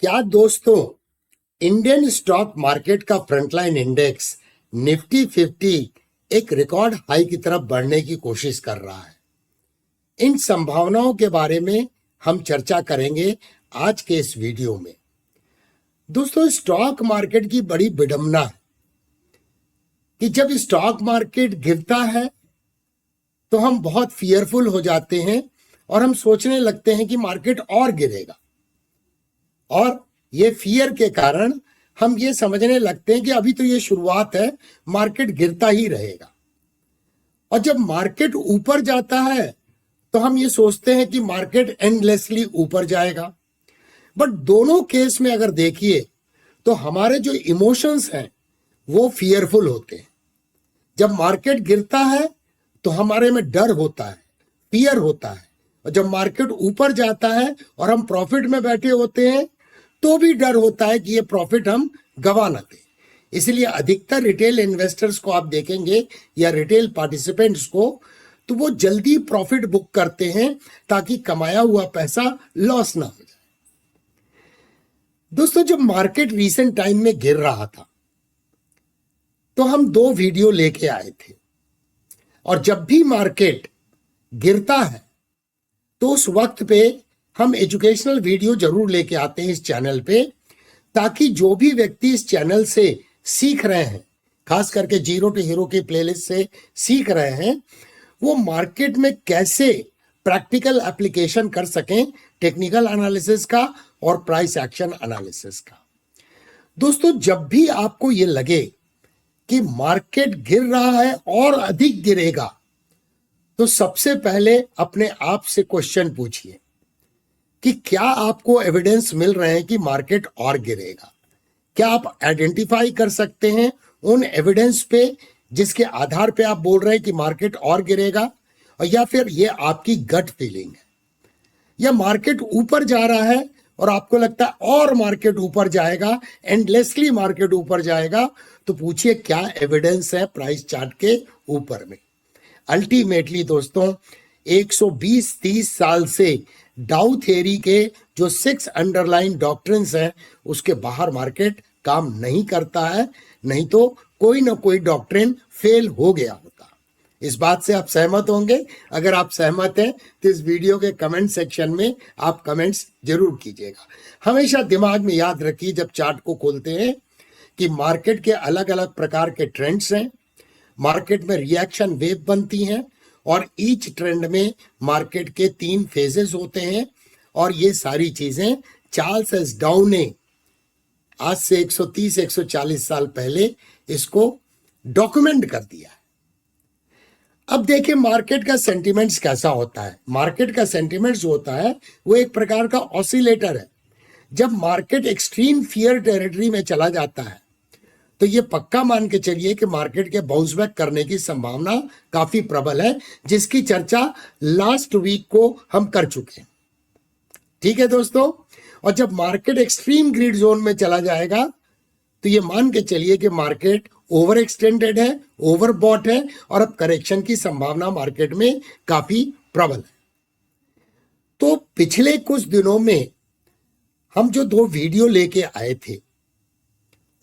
क्या दोस्तों, Indian stock market का फ्रंटलाइन इंडेक्स निफ्टी 50 एक रिकॉर्ड हाई की तरफ बढ़ने की कोशिश कर रहा है। इन संभावनाओं के बारे में हम चर्चा करेंगे आज के इस वीडियो में। दोस्तों, स्टॉक मार्केट की बड़ी विडंबना है कि जब स्टॉक मार्केट गिरता है तो हम बहुत फियरफुल हो जाते हैं और हम सोचने लगते हैं कि मार्केट और गिरेगा, और ये फियर के कारण हम ये समझने लगते हैं कि अभी तो ये शुरुआत है, मार्केट गिरता ही रहेगा। और जब मार्केट ऊपर जाता है तो हम ये सोचते हैं कि मार्केट एंडलेसली ऊपर जाएगा। बट दोनों केस में अगर देखिए तो हमारे जो इमोशंस हैं वो फियरफुल होते हैं। जब मार्केट गिरता है तो हमारे में डर होता है, फियर होता है, और जब मार्केट ऊपर जाता है और हम प्रॉफिट में बैठे होते हैं तो भी डर होता है कि ये प्रॉफिट हम गवा ना दें। इसलिए अधिकतर रिटेल इन्वेस्टर्स को आप देखेंगे या रिटेल पार्टिसिपेंट्स को, तो वो जल्दी प्रॉफिट बुक करते हैं ताकि कमाया हुआ पैसा लॉस ना हो जाए। दोस्तों, जब मार्केट रीसेंट टाइम में गिर रहा था तो हम 2 वीडियो लेके आए थे, और जब भी मार्केट गिरता है तो उस वक्त पे हम एजुकेशनल वीडियो जरूर लेके आते हैं इस चैनल पे, ताकि जो भी व्यक्ति इस चैनल से सीख रहे हैं, खास करके जीरो टू हीरो की प्लेलिस्ट से सीख रहे हैं, वो मार्केट में कैसे प्रैक्टिकल एप्लीकेशन कर सकें टेक्निकल एनालिसिस का और प्राइस एक्शन एनालिसिस का। दोस्तों, जब भी आपको ये लगे कि मार्केट गिर रहा है और अधिक गिरेगा, तो सबसे पहले अपने आप से क्वेश्चन पूछिए कि क्या आपको एविडेंस मिल रहे हैं कि मार्केट और गिरेगा। क्या आप आइडेंटिफाई कर सकते हैं उन एविडेंस पे जिसके आधार पे आप बोल रहे हैं कि मार्केट और गिरेगा, और या फिर ये आपकी गट फीलिंग है, या मार्केट ऊपर जा रहा है और आपको लगता है और मार्केट ऊपर जाएगा, एंडलेसली मार्केट ऊपर जाएगा, तो पूछिए क्या एविडेंस है प्राइस चार्ट के ऊपर में। अल्टीमेटली दोस्तों, 120-30 साल से डाउ थ्योरी के जो 6 अंडरलाइन डॉक्ट्रिन्स हैं उसके बाहर मार्केट काम नहीं करता है, नहीं तो कोई ना कोई डॉक्ट्रिन फेल हो गया होता। इस बात से आप सहमत होंगे। अगर आप सहमत हैं तो इस वीडियो के कमेंट सेक्शन में आप कमेंट्स जरूर कीजिएगा। हमेशा दिमाग में याद रखिए जब चार्ट को खोलते हैं कि मार्केट के अलग अलग प्रकार के ट्रेंड्स हैं, मार्केट में रिएक्शन वेव बनती हैं, और ईच ट्रेंड में मार्केट के 3 फेजेस होते हैं, और ये सारी चीजें चार्ल्स एस डाउ ने आज से 130-140 साल पहले इसको डॉक्यूमेंट कर दिया है। अब देखिए मार्केट का सेंटिमेंट्स कैसा होता है। मार्केट का सेंटिमेंट्स जो होता है वो एक प्रकार का ऑसिलेटर है। जब मार्केट एक्सट्रीम फियर टेरिटरी में चला जाता है तो ये पक्का मान के चलिए कि मार्केट के बाउंस बैक करने की संभावना काफी प्रबल है, जिसकी चर्चा लास्ट वीक को हम कर चुके हैं। ठीक है दोस्तों, और जब मार्केट एक्सट्रीम ग्रीड जोन में चला जाएगा तो ये मान के चलिए कि मार्केट ओवर एक्सटेंडेड है, ओवर बॉट है, और अब करेक्शन की संभावना मार्केट में काफी प्रबल है। तो पिछले कुछ दिनों में हम जो 2 वीडियो लेके आए थे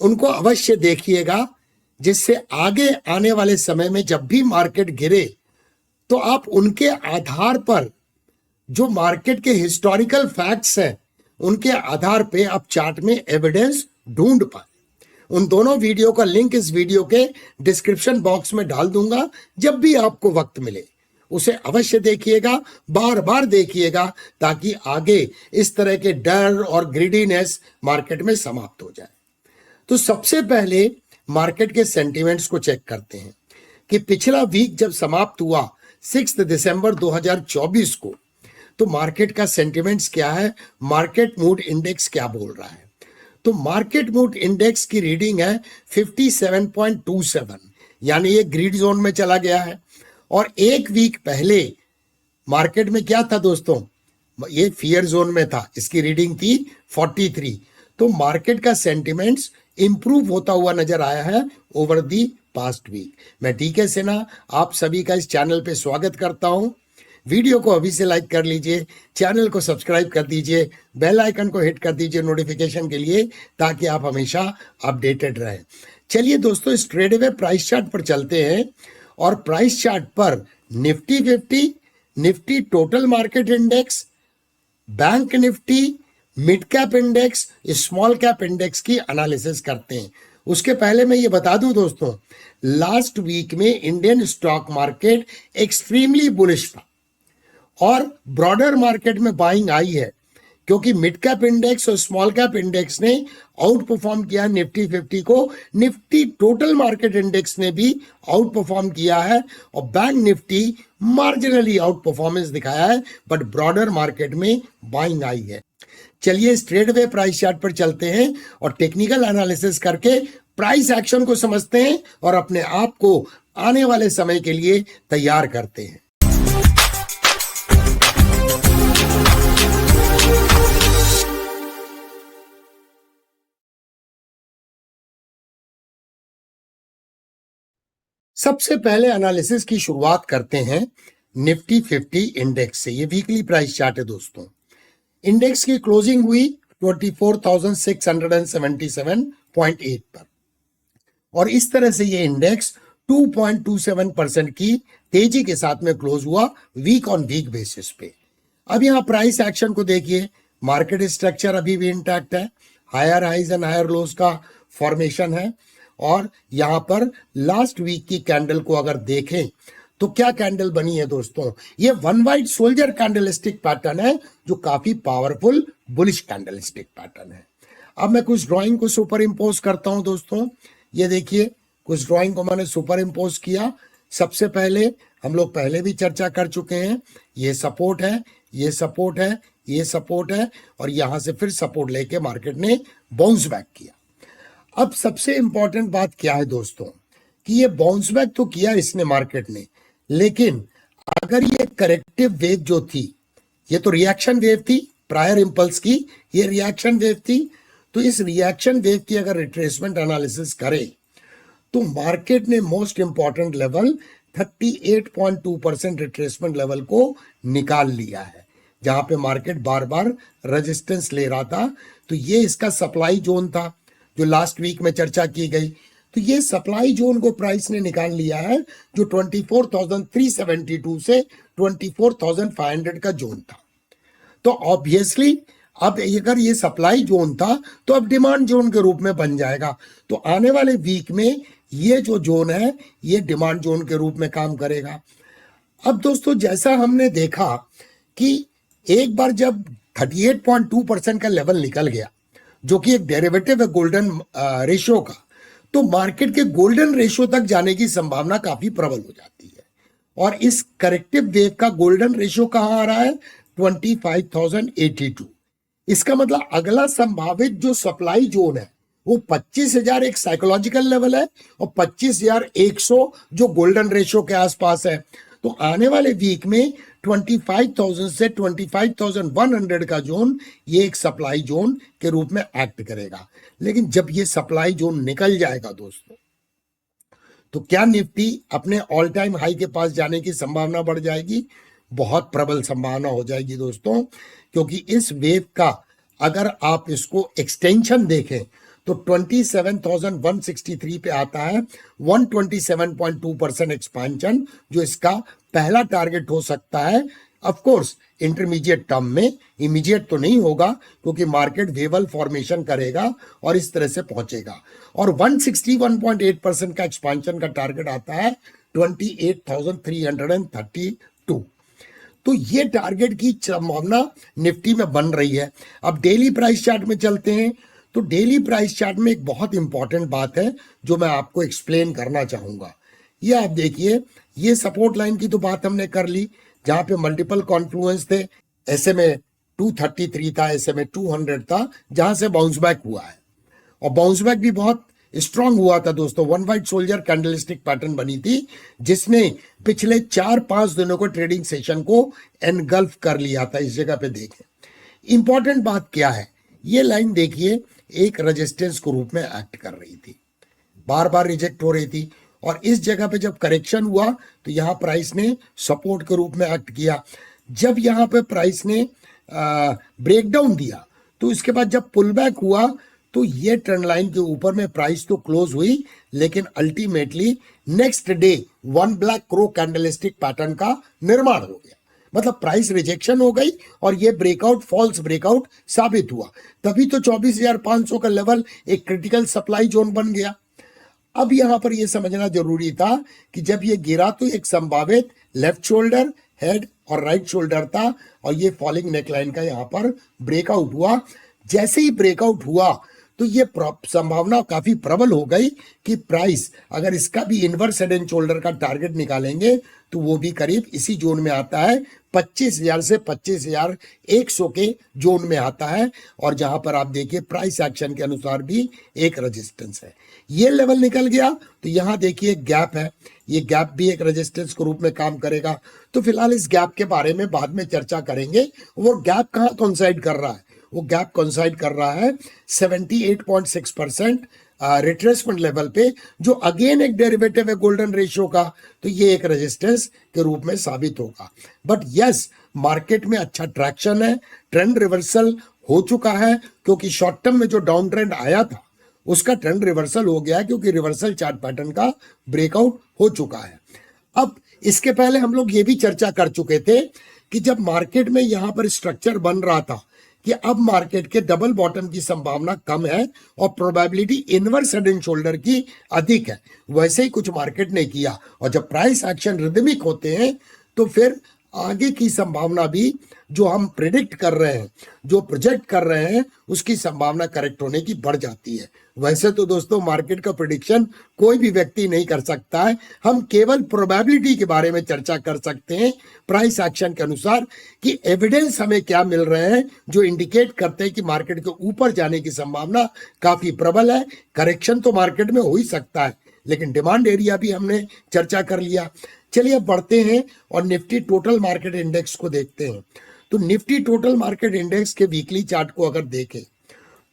उनको अवश्य देखिएगा, जिससे आगे आने वाले समय में जब भी मार्केट गिरे तो आप उनके आधार पर जो मार्केट के हिस्टोरिकल फैक्ट्स हैं उनके आधार पे आप चार्ट में एविडेंस ढूंढ पाए। उन दोनों वीडियो का लिंक इस वीडियो के डिस्क्रिप्शन बॉक्स में डाल दूंगा। जब भी आपको वक्त मिले उसे अवश्य देखिएगा, बार बार देखिएगा, ताकि आगे इस तरह के डर और ग्रीडीनेस मार्केट में समाप्त हो जाए। तो सबसे पहले मार्केट के सेंटिमेंट्स को चेक करते हैं कि पिछला वीक जब समाप्त हुआ 6 दिसंबर 2024 को, तो मार्केट का सेंटिमेंट्स क्या है, मार्केट मूड इंडेक्स क्या बोल रहा है। तो मार्केट मूड इंडेक्स की रीडिंग है 57.27, यानी ये ग्रीड जोन में चला गया है। और एक वीक पहले मार्केट में क्या था दोस्तों, ये फियर जोन में था, इसकी रीडिंग थी 43। तो मार्केट का सेंटिमेंट्स इंप्रूव होता हुआ नजर आया है ओवर दी पास्ट वीक। मैं DK सिन्हा आप सभी का इस चैनल पे स्वागत करता हूं। वीडियो को अभी से लाइक कर लीजिए, चैनल को सब्सक्राइब कर दीजिए, बेल आइकन को हिट कर दीजिए नोटिफिकेशन के लिए, ताकि आप हमेशा अपडेटेड रहें। चलिए दोस्तों, इस ट्रेडेवे प्राइस चार्ट पर चलते हैं और प्राइस चार्ट पर Nifty 50, Nifty total market index, bank Nifty, mid cap index, small cap index की एनालिसिस करते हैं। उसके पहले मैं ये बता दूं दोस्तों, लास्ट वीक में Indian stock market extremely bullish था और ब्रॉडर मार्केट में बाइंग आई है, क्योंकि मिड कैप इंडेक्स और स्मॉल कैप इंडेक्स ने आउट परफॉर्म किया निफ्टी 50 को। निफ्टी टोटल मार्केट इंडेक्स ने भी आउट परफॉर्म किया है और bank Nifty marginally out performance दिखाया है, बट ब्रॉडर मार्केट में बाइंग आई है। चलिए इस ट्रेडवे प्राइस चार्ट पर चलते हैं और टेक्निकल एनालिसिस करके प्राइस एक्शन को समझते हैं और अपने आप को आने वाले समय के लिए तैयार करते हैं। सबसे पहले एनालिसिस की शुरुआत करते हैं निफ्टी 50 इंडेक्स से। ये वीकली प्राइस चार्ट है दोस्तों। इंडेक्स की क्लोजिंग हुई 24,677.8 पर और इस तरह से ये इंडेक्स 2.27% की तेजी के साथ में क्लोज हुआ वीक ऑन वीक बेसिस पे। अब यहाँ प्राइस एक्शन को देखिए, मार्केट स्ट्रक्चर अभी भी इंटैक्ट है, higher highs and higher lows का फॉर्मेशन है और यहाँ पर लास्ट वीक की कैंडल को अगर देखें तो क्या कैंडल बनी है दोस्तों, ये one white soldier candlestick pattern है जो काफी पावरफुल बुलिश कैंडलस्टिक पैटर्न है। अब मैं कुछ ड्राइंग को सुपर इम्पोज करता हूं दोस्तों। ये देखिए, कुछ ड्राइंग को मैंने सुपर इम्पोज किया। सबसे पहले हम लोग पहले भी चर्चा कर चुके हैं, ये सपोर्ट है, ये सपोर्ट है, ये सपोर्ट है और यहां से फिर सपोर्ट लेके मार्केट ने बाउंस बैक किया। अब सबसे इंपॉर्टेंट बात क्या है दोस्तों, कि ये बाउंस बैक तो किया इसने मार्केट ने, लेकिन अगर ये करेक्टिव वेव जो थी, ये तो रिएक्शन वेव थी प्रायर इंपल्स की, ये रिएक्शन वेव थी, तो इस रिएक्शन वेव की अगर रिट्रेसमेंट एनालिसिस करें तो मार्केट ने most important level 38.2% retracement level को निकाल लिया है, जहां पे मार्केट बार बार रेजिस्टेंस ले रहा था। तो ये इसका सप्लाई जोन था जो लास्ट वीक में चर्चा की गई। तो ये सप्लाई जोन को प्राइस ने निकाल लिया है, जो 24,372 से 24,500 का जोन था। तो ऑब्वियसली अब अगर ये सप्लाई जोन था तो अब डिमांड जोन के रूप में बन जाएगा। तो आने वाले वीक में ये जो जोन है ये डिमांड जोन के रूप में काम करेगा। अब दोस्तों, जैसा हमने देखा कि एक बार जब 38.2% का लेवल निकल गया, जो कि एक डेरिवेटिव है गोल्डन रेशियो का, तो मार्केट के गोल्डन रेशियो तक जाने की संभावना काफी प्रबल हो जाती है। और इस करेक्टिव वेव का गोल्डन रेशियो कहां आ रहा है, 25,082। इसका मतलब अगला संभावित जो सप्लाई जोन है वो 25,000 एक साइकोलॉजिकल लेवल है और 25,100 जो गोल्डन रेशियो के आसपास है। तो आने वाले वीक में 25,000 से 25,100 का जोन ये एक सप्लाई जोन के रूप में एक्ट करेगा। लेकिन जब ये सप्लाई जोन निकल जाएगा दोस्तों, तो क्या निफ्टी अपने ऑल टाइम हाई के पास जाने की संभावना बढ़ जाएगी? बहुत प्रबल संभावना हो जाएगी दोस्तों, क्योंकि इस वेव का अगर आप इसको एक्सटेंशन देखें तो 27,163 पे आता है, 127.2% एक्सपेंशन जो इसका पहला टारगेट हो सकता है। ऑफ कोर्स इंटरमीडिएट टर्म में, इमीडिएट तो नहीं होगा क्योंकि मार्केट वेवल फॉर्मेशन करेगा और इस तरह से पहुंचेगा। और 161.8% का एक्सपेंशन का टारगेट आता है 28,332। तो ये टारगेट की संभावना निफ्टी में बन रही है। अब डेली प्राइस चार्ट में चलते हैं। तो डेली प्राइस चार्ट में एक बहुत इंपॉर्टेंट बात है जो मैं आपको एक्सप्लेन करना चाहूंगा। ये आप देखिए, ये सपोर्ट लाइन की तो बात हमने कर ली, जहां पे मल्टीपल कॉन्फ्लुएंस थे। ऐसे में 233 था, ऐसे में 200 था, जहां से बाउंस बैक हुआ है और बाउंस बैक भी बहुत स्ट्रांग हुआ था दोस्तों। One white soldier candlestick pattern बनी थी, जिसने पिछले 4-5 दिनों को ट्रेडिंग सेशन को एनगल्फ कर लिया था। इस जगह पे देखें, इंपॉर्टेंट बात क्या है, ये लाइन देखिए एक रेजिस्टेंस के रूप में एक्ट कर रही थी, बार बार रिजेक्ट हो रही थी और इस जगह पे जब करेक्शन हुआ तो यहाँ प्राइस ने सपोर्ट के रूप में एक्ट किया। जब यहाँ पे प्राइस ने ब्रेकडाउन दिया तो इसके बाद जब पुल बैक हुआ तो ये ट्रेंड लाइन के ऊपर में प्राइस तो क्लोज हुई, लेकिन ultimately next day one black crow candlestick pattern का निर्माण हो गया। मतलब प्राइस रिजेक्शन हो गई और ये ब्रेकआउट फॉल्स ब्रेकआउट साबित हुआ। तभी तो 24,500 का लेवल एक क्रिटिकल सप्लाई जोन बन गया। अब यहां पर यह समझना जरूरी था कि जब ये गिरा तो एक संभावित लेफ्ट शोल्डर, हेड और राइट शोल्डर था और ये फॉलिंग नेकलाइन का यहां पर ब्रेकआउट हुआ। जैसे ही ब्रेकआउट हुआ तो ये संभावना काफी प्रबल हो गई कि प्राइस अगर इसका भी इनवर्स हेड एंड शोल्डर का टारगेट निकालेंगे तो वो भी करीब इसी जोन में आता है, 25,000 से 25,100 के जोन में आता है। और जहां पर आप देखिए प्राइस एक्शन के अनुसार भी एक रेजिस्टेंस है। ये लेवल निकल गया तो यहां देखिए गैप है, ये गैप भी एक रेजिस्टेंस के रूप में काम करेगा। तो फिलहाल इस गैप के बारे में बाद में चर्चा करेंगे। वो गैप कहां कोइंसाइड कर रहा है? वो गैप कोइंसाइड कर रहा है 78.6% रिट्रेसमेंट लेवल पे, जो अगेन एक डेरिवेटिव है गोल्डन रेशियो का, तो ये एक रेजिस्टेंस के रूप में साबित होगा। बट यस, मार्केट में अच्छा ट्रैक्शन है, ट्रेंड रिवर्सल हो चुका है, क्योंकि शॉर्ट टर्म में जो डाउन ट्रेंड आया था उसका ट्रेंड रिवर्सल हो गया है, क्योंकि रिवर्सल चार्ट पैटर्न का ब्रेकआउट हो चुका है। अब इसके पहले हम लोग ये भी चर्चा कर चुके थे कि जब मार्केट में यहां पर स्ट्रक्चर बन रहा था कि अब मार्केट के डबल बॉटम की संभावना कम है और probability inverse head and shoulder की अधिक है, वैसे ही कुछ मार्केट ने किया। और जब प्राइस एक्शन रिदमिक होते हैं तो फिर आगे की संभावना भी जो हम प्रिडिक्ट कर रहे हैं, जो प्रोजेक्ट कर रहे हैं, उसकी संभावना करेक्ट होने की बढ़ जाती है। वैसे तो दोस्तों मार्केट का प्रेडिक्शन कोई भी व्यक्ति नहीं कर सकता है, हम केवल प्रोबेबिलिटी के बारे में चर्चा कर सकते हैं प्राइस एक्शन के अनुसार कि एविडेंस हमें क्या मिल रहे हैं जो इंडिकेट करते हैं कि मार्केट के ऊपर जाने की संभावना काफी प्रबल है। करेक्शन तो मार्केट में हो ही सकता है, लेकिन डिमांड एरिया भी हमने चर्चा कर लिया। चलिए अब बढ़ते हैं और निफ्टी टोटल मार्केट इंडेक्स को देखते हैं। तो निफ्टी टोटल मार्केट इंडेक्स के वीकली चार्ट को अगर देखें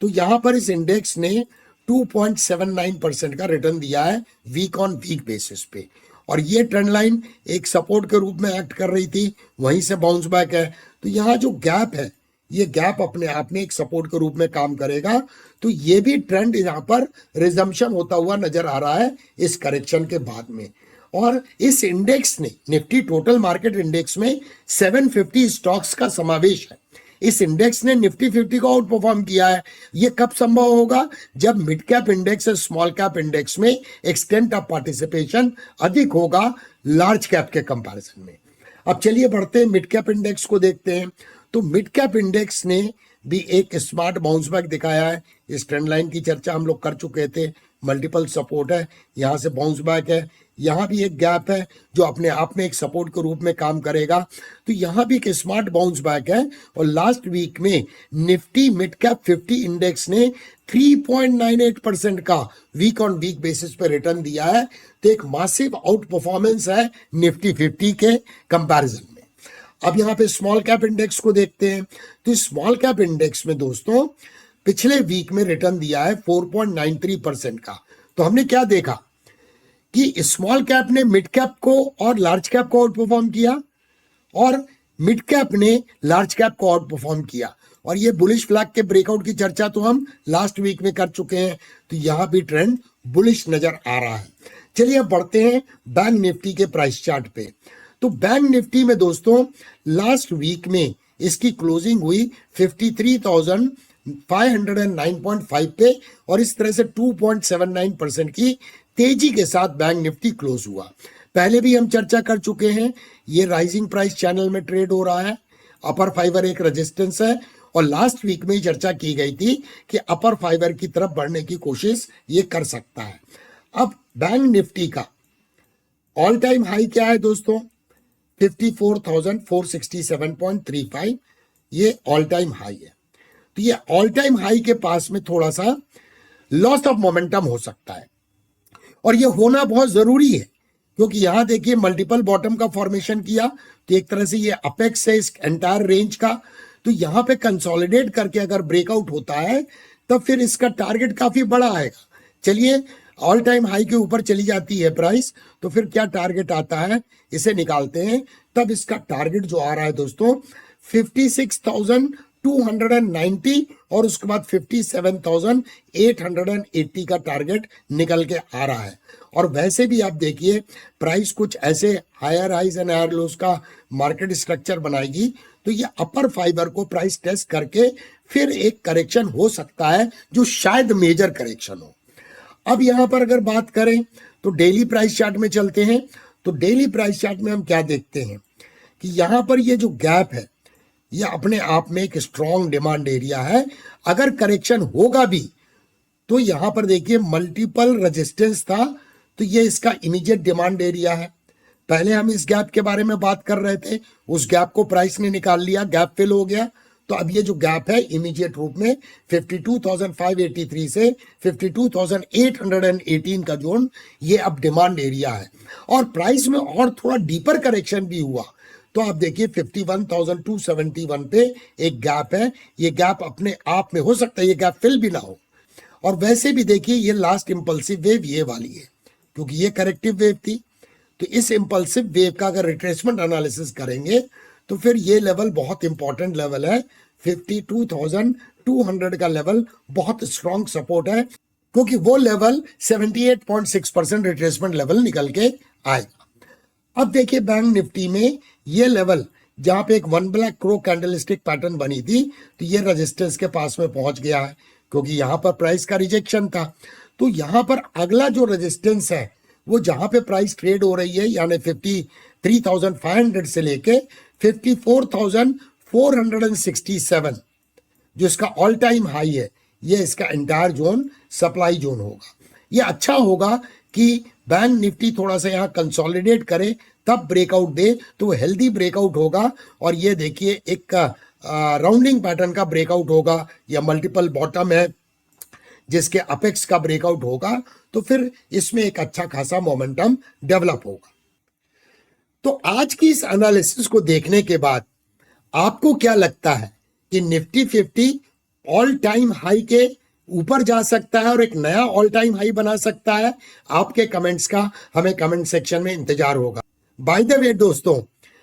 तो यहां पर इस इंडेक्स ने 2.79% का रिटर्न दिया है वीक ऑन वीक बेसिस पे, और ये ट्रेंड लाइन एक सपोर्ट के रूप में एक्ट कर रही थी, वहीं से बाउंस बैक है। तो यहाँ जो गैप है, ये गैप अपने आप में एक सपोर्ट के रूप में काम करेगा। तो ये भी ट्रेंड यहाँ पर रिजम्पशन होता हुआ नजर आ रहा है इस करेक्शन के बाद में। और इस इंडेक्स ने, निफ्टी टोटल मार्केट इंडेक्स में 750 स्टॉक्स का समावेश है। इस इंडेक्स ने निफ्टी 50 को आउट परफॉर्म किया है। ये कब संभव होगा? जब मिड कैप इंडेक्स और स्मॉल कैप इंडेक्स में एक्सटेंट ऑफ पार्टिसिपेशन अधिक होगा लार्ज कैप के कंपैरिजन में। अब चलिए बढ़ते हैं, मिड कैप इंडेक्स को देखते हैं। तो मिड कैप इंडेक्स ने भी एक स्मार्ट बाउंस बैक दिखाया है। इस ट्रेंड लाइन की चर्चा हम लोग कर चुके थे, मल्टीपल सपोर्ट है, यहां से बाउंस बैक है, यहाँ भी एक गैप है जो अपने आप में एक सपोर्ट के रूप में काम करेगा। तो यहाँ भी एक स्मार्ट बाउंस बैक है। और लास्ट वीक में निफ्टी मिड कैप 50 इंडेक्स ने 3.98% का वीक ऑन वीक बेसिस पे रिटर्न दिया है। तो एक मासिव आउट परफॉर्मेंस है निफ्टी 50 के कंपैरिजन में। अब यहाँ पे स्मॉल कैप इंडेक्स को देखते हैं। तो स्मॉल कैप इंडेक्स में दोस्तों पिछले वीक में रिटर्न दिया है 4.93% का। तो हमने क्या देखा कि स्मॉल कैप ने मिड कैप को और लार्ज कैप को आउट परफॉर्म किया, और मिड कैप ने लार्ज कैप को आउट परफॉर्म किया। और ये बुलिश फ्लैग के ब्रेकआउट की चर्चा तो हम लास्ट वीक में कर चुके हैं। तो यहां भी ट्रेंड बुलिश नजर आ रहा है। चलिए अब बढ़ते हैं बैंक निफ्टी के प्राइस चार्ट पे। तो बैंक निफ्टी में दोस्तों लास्ट वीक में इसकी क्लोजिंग हुई 53,509.5 पे, और इस तरह से 2.79% की तेजी के साथ बैंक निफ्टी क्लोज हुआ। पहले भी हम चर्चा कर चुके हैं, ये राइजिंग प्राइस चैनल में ट्रेड हो रहा है, अपर फाइबर एक रेजिस्टेंस है, और लास्ट वीक में ही चर्चा की गई थी कि अपर फाइबर की तरफ बढ़ने की कोशिश ये कर सकता है। अब बैंक निफ्टी का ऑल टाइम हाई क्या है दोस्तों? 54,467.35, ये ऑल टाइम हाई है। तो ये ऑल टाइम हाई के पास में थोड़ा सा लॉस ऑफ मोमेंटम हो सकता है, और ये होना बहुत जरूरी है, क्योंकि यहां देखिए मल्टीपल बॉटम का फॉर्मेशन किया। तो एक तरह से ये अपेक्स है इस एंटायर रेंज का। तो यहां पे कंसोलिडेट करके अगर ब्रेकआउट होता है तब फिर इसका टारगेट काफी बड़ा आएगा। चलिए ऑल टाइम हाई के ऊपर चली जाती है प्राइस, तो फिर क्या टारगेट आता है इसे निकालते हैं। तब इसका टारगेट जो आ रहा है दोस्तों 56,290 और उसके बाद 57,880 का टारगेट निकल के आ रहा है। और वैसे भी आप देखिए प्राइस कुछ ऐसे higher highs and higher lows का मार्केट स्ट्रक्चर बनाएगी, तो ये अपर फाइबर को प्राइस टेस्ट करके फिर एक करेक्शन हो सकता है जो शायद मेजर करेक्शन हो। अब यहां पर अगर बात करें तो डेली प्राइस चार्ट में चलते हैं। तो डेली प्राइस चार्ट में हम क्या देखते हैं कि यहां पर ये जो गैप है ये अपने आप में एक स्ट्रॉन्ग डिमांड एरिया है। अगर करेक्शन होगा भी तो यहां पर देखिए मल्टीपल रेजिस्टेंस था, तो ये इसका इमीडिएट डिमांड एरिया है। पहले हम इस गैप के बारे में बात कर रहे थे, उस गैप को प्राइस ने निकाल लिया, गैप फिल हो गया। तो अब ये जो गैप है इमीडिएट रूप में 52,583 से 52,818 का जोन, ये अब डिमांड एरिया है। और प्राइस में और थोड़ा डीपर करेक्शन भी हुआ तो आप देखिए 51,271 पे एक गैप है। ये गैप अपने आप में हो सकता है ये गैप फिल भी ना हो। और वैसे भी देखिए ये लास्ट इंपल्सिव वेव ये वाली है, क्योंकि ये करेक्टिव वेव थी। तो इस इंपल्सिव वेव का अगर रिट्रेसमेंट एनालिसिस करेंगे तो फिर ये लेवल बहुत इंपॉर्टेंट लेवल है। 52,200 का लेवल बहुत स्ट्रॉन्ग सपोर्ट है, क्योंकि वो लेवल 78.6% रिट्रेसमेंट लेवल निकल के आएगा। अब देखिए बैंक निफ्टी में ये लेवल जहां पे एक one black crow candlestick pattern बनी थी, तो ये रेजिस्टेंस के पास में पहुंच गया है, क्योंकि यहां पर प्राइस का रिजेक्शन था। तो यहां पर अगला जो रेजिस्टेंस है वो जहां पे प्राइस ट्रेड हो रही है, यानी 53,500 से लेके 54,467 जो इसका ऑल टाइम हाई है, ये इसका एंटायर जोन सप्लाई जोन होगा। ये अच्छा होगा कि बैंक निफ्टी थोड़ा सा यहाँ कंसोलिडेट करे, तब ब्रेकआउट दे तो वो हेल्दी ब्रेकआउट होगा। और ये देखिए एक राउंडिंग पैटर्न का ब्रेकआउट होगा, या मल्टीपल बॉटम है जिसके अपेक्स का ब्रेकआउट होगा, तो फिर इसमें एक अच्छा खासा मोमेंटम डेवलप होगा। तो आज की इस एनालिसिस को देखने के बाद आपको क्या लगता है कि निफ्टी 50 ऑल टाइम हाई के ऊपर जा सकता है और एक नया ऑल टाइम हाई बना सकता है? आपके कमेंट्स का हमें कमेंट सेक्शन में इंतजार होगा। बाय द वे दोस्तों,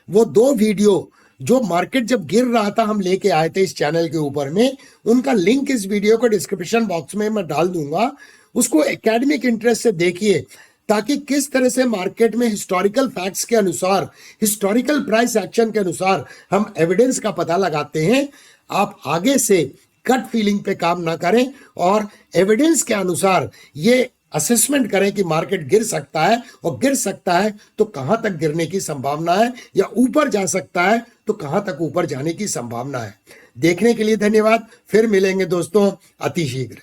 वो 2 वीडियो जो मार्केट जब गिर रहा था हम लेके आए थे इस चैनल के ऊपर में, उनका लिंक इस वीडियो को डिस्क्रिप्शन बॉक्स में मैं डाल दूंगा। उसको एकेडमिक इंटरेस्ट से देखिए, ताकि किस तरह से मार्केट में हिस्टोरिकल फैक्ट्स के अनुसार, हिस्टोरिकल प्राइस एक्शन के अनुसार हम एविडेंस का पता लगाते हैं। आप आगे से कट फीलिंग पे काम ना करें और एविडेंस के अनुसार ये असेसमेंट करें कि मार्केट गिर सकता है, और गिर सकता है तो कहां तक गिरने की संभावना है, या ऊपर जा सकता है तो कहां तक ऊपर जाने की संभावना है। देखने के लिए धन्यवाद। फिर मिलेंगे दोस्तों अति शीघ्र।